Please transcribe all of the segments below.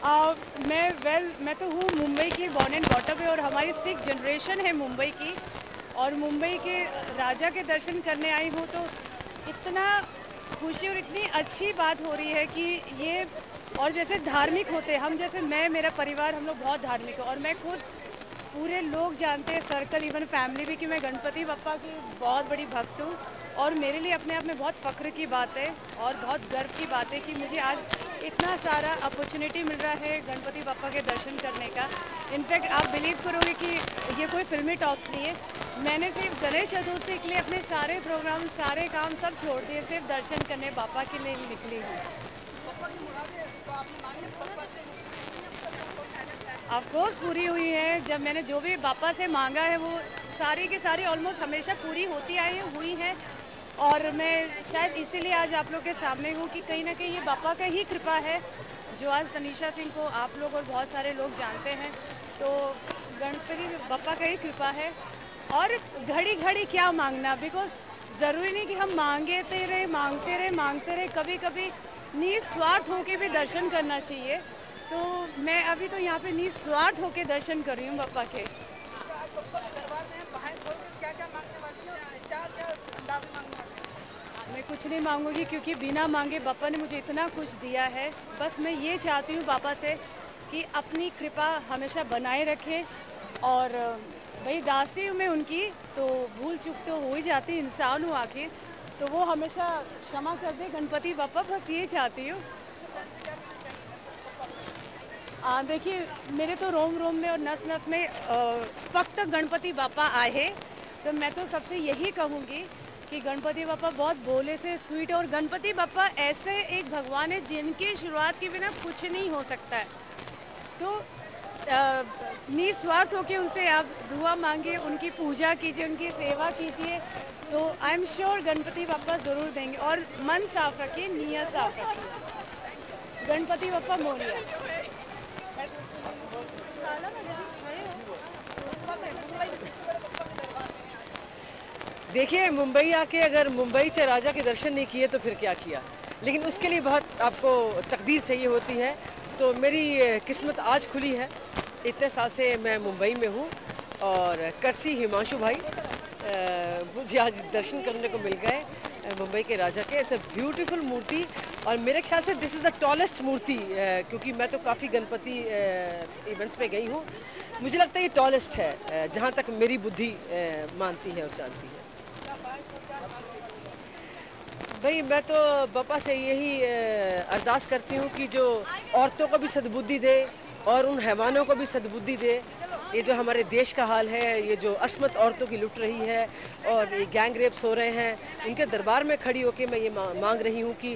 हाँ, मैं तो हूँ मुंबई की, बॉर्न एंड बॉटअप है, और हमारी सिख जनरेशन है मुंबई की, और मुंबई के राजा के दर्शन करने आई हूँ। तो इतना खुशी और इतनी अच्छी बात हो रही है कि ये, और जैसे धार्मिक होते हम, जैसे मैं, मेरा परिवार, हम लोग बहुत धार्मिक है, और मैं खुद, पूरे लोग जानते हैं, सर्कल, इवन फैमिली भी, कि मैं गणपति बप्पा की बहुत बड़ी भक्त हूँ। और मेरे लिए अपने आप में बहुत फ़ख्र की बात है और बहुत गर्व की बात है कि मुझे आज इतना सारा अपॉर्चुनिटी मिल रहा है गणपति बप्पा के दर्शन करने का। इनफैक्ट आप बिलीव करोगे कि ये कोई फिल्मी टॉक्स नहीं है, मैंने सिर्फ गणेश चतुर्थी के लिए अपने सारे प्रोग्राम, सारे काम सब छोड़ दिए, सिर्फ दर्शन करने बापा के लिए ही निकली हूँ। ऑफकोर्स पूरी हुई है। जब मैंने जो भी बापा से मांगा है वो सारी की सारी ऑलमोस्ट हमेशा पूरी होती आई हुई है। और मैं शायद इसीलिए आज आप लोग के सामने हूँ कि कहीं ना कहीं ये बापा का ही कृपा है जो आज तनीषा सिंह को आप लोग और बहुत सारे लोग जानते हैं। तो गणपति बापा का ही कृपा है। और घड़ी घड़ी क्या मांगना, बिकॉज ज़रूरी नहीं कि हम मांगते रहे, कभी कभी निस्वार्थ होके भी दर्शन करना चाहिए। तो मैं अभी तो यहाँ पे निस्वार्थ होके दर्शन कर रही हूँ बापा के। मैं कुछ नहीं मांगूंगी क्योंकि बिना मांगे बापा ने मुझे इतना कुछ दिया है। बस मैं ये चाहती हूँ बापा से कि अपनी कृपा हमेशा बनाए रखें। और भाई दासी हूँ मैं उनकी, तो भूल चूक तो हो ही जाती, इंसान हूँ आखिर, तो वो हमेशा क्षमा कर दे गणपति बापा, बस ये चाहती हूँ। देखिए, मेरे तो रोम रोम में और नस नस में फक्त गणपति बापा आए। तो मैं तो सबसे यही कहूँगी कि गणपति बापा बहुत भोले से स्वीट, और गणपति बापा ऐसे एक भगवान है जिनकी शुरुआत के बिना कुछ नहीं हो सकता है। तो निस्वार्थ होकर उनसे आप दुआ मांगिए, उनकी पूजा कीजिए, उनकी सेवा कीजिए, तो आई एम श्योर गणपति बापा ज़रूर देंगे। और मन साफ रखिए, नीयत साफ रखिए। गणपति बापा मोरिया। देखिए, मुंबई आके अगर मुंबई से राजा के दर्शन नहीं किए तो फिर क्या किया। लेकिन उसके लिए बहुत आपको तकदीर चाहिए होती है। तो मेरी किस्मत आज खुली है। इतने साल से मैं मुंबई में हूँ और करसी हिमांशु भाई मुझे आज दर्शन करने को मिल गए मुंबई के राजा के। इट्स अ ब्यूटीफुल मूर्ति, और मेरे ख्याल से दिस इज़ द टॉलेस्ट मूर्ति, क्योंकि मैं तो काफ़ी गणपति इवेंट्स पे गई हूँ। मुझे लगता है ये टॉलेस्ट है, जहाँ तक मेरी बुद्धि मानती है और जानती है। भाई मैं तो बापा से यही अरदास करती हूँ कि जो औरतों को भी सद्बुद्धि दे और उन हैवानों को भी सद्बुद्धि दे। ये जो हमारे देश का हाल है, ये जो असमत औरतों की लुट रही है और ये गैंग रेप्स हो रहे हैं, उनके दरबार में खड़ी होकर मैं ये मांग रही हूँ कि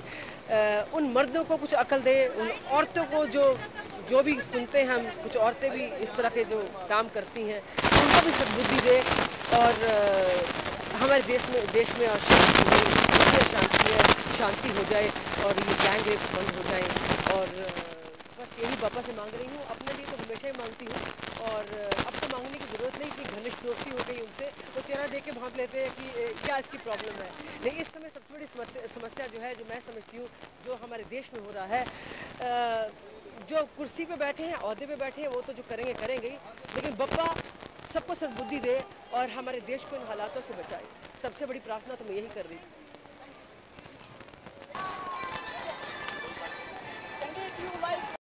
उन मर्दों को कुछ अकल दे, उन औरतों को जो भी सुनते हैं हम, कुछ औरतें भी इस तरह के जो काम करती हैं, उनको भी सद्बुद्धि दे। और हमारे देश में शांति हो जाए और ये गैंग रेप बंद हो जाए। और बस यही बापा से मांग रही हूँ। अपने लिए तो हमेशा ही मांगती हूँ, और अब तो मांगने की ज़रूरत नहीं कि घनिष्ठ दोस्ती हो गई उनसे, तो चेहरा देख के भांप लेते हैं कि क्या इसकी प्रॉब्लम है। लेकिन इस समय सबसे बड़ी समस्या जो है, जो मैं समझती हूँ, जो हमारे देश में हो रहा है, जो कुर्सी पे बैठे हैं, ओहदे पे बैठे हैं, वो तो जो करेंगे ही, लेकिन बापा सबको सद्बुद्धि दे और हमारे देश को इन हालातों से बचाए। सबसे बड़ी प्रार्थना तो मैं यही कर रही हूँ।